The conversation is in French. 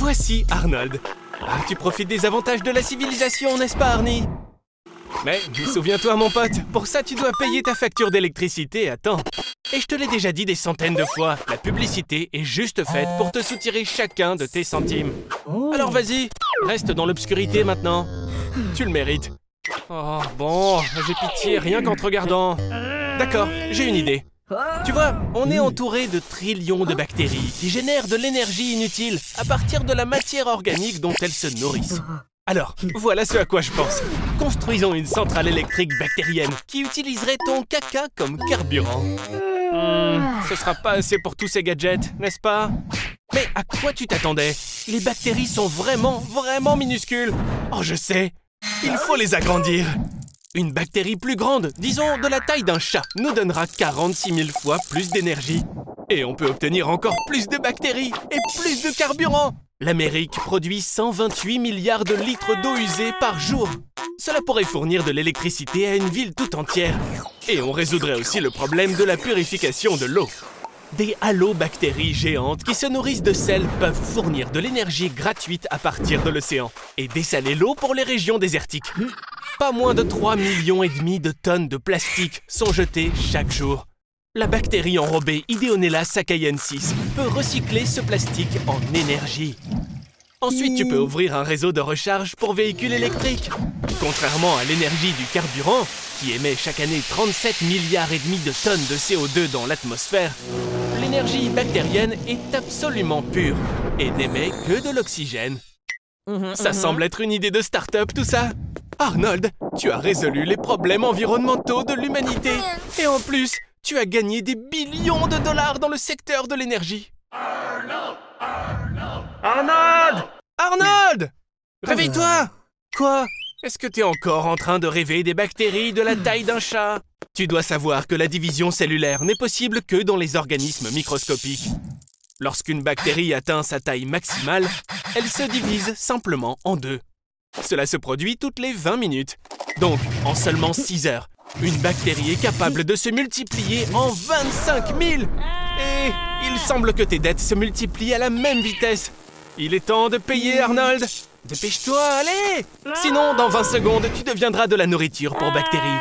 voici Arnold. Ah, tu profites des avantages de la civilisation, n'est-ce pas, Arnie? Mais souviens-toi, mon pote, pour ça, tu dois payer ta facture d'électricité à temps. Et je te l'ai déjà dit des centaines de fois, la publicité est juste faite pour te soutirer chacun de tes centimes. Alors vas-y, reste dans l'obscurité maintenant. Tu le mérites. Oh, bon, j'ai pitié rien qu'en te regardant. D'accord, j'ai une idée. Tu vois, on est entouré de trillions de bactéries qui génèrent de l'énergie inutile à partir de la matière organique dont elles se nourrissent. Alors, voilà ce à quoi je pense. Construisons une centrale électrique bactérienne qui utiliserait ton caca comme carburant. Ce sera pas assez pour tous ces gadgets, n'est-ce pas? Mais à quoi tu t'attendais? Les bactéries sont vraiment minuscules. Oh, je sais. Il faut les agrandir. Une bactérie plus grande, disons de la taille d'un chat, nous donnera 46 000 fois plus d'énergie. Et on peut obtenir encore plus de bactéries et plus de carburant. L'Amérique produit 128 milliards de litres d'eau usée par jour. Cela pourrait fournir de l'électricité à une ville tout entière. Et on résoudrait aussi le problème de la purification de l'eau. Des halobactéries géantes qui se nourrissent de sel peuvent fournir de l'énergie gratuite à partir de l'océan et dessaler l'eau pour les régions désertiques. Pas moins de 3,5 millions de tonnes de plastique sont jetées chaque jour. La bactérie enrobée Ideonella sakaiensis peut recycler ce plastique en énergie. Ensuite, tu peux ouvrir un réseau de recharge pour véhicules électriques. Contrairement à l'énergie du carburant, qui émet chaque année 37,5 milliards de tonnes de CO2 dans l'atmosphère, l'énergie bactérienne est absolument pure et n'émet que de l'oxygène. Ça semble être une idée de start-up, tout ça. Arnold, tu as résolu les problèmes environnementaux de l'humanité. Et en plus, tu as gagné des billions de dollars dans le secteur de l'énergie. Arnold! Arnold! Réveille-toi! Quoi? Est-ce que tu es encore en train de rêver des bactéries de la taille d'un chat? Tu dois savoir que la division cellulaire n'est possible que dans les organismes microscopiques. Lorsqu'une bactérie atteint sa taille maximale, elle se divise simplement en deux. Cela se produit toutes les 20 minutes. Donc, en seulement 6 heures, une bactérie est capable de se multiplier en 25 000. Et il semble que tes dettes se multiplient à la même vitesse. Il est temps de payer, Arnold. Dépêche-toi, allez! Sinon, dans 20 secondes, tu deviendras de la nourriture pour bactéries.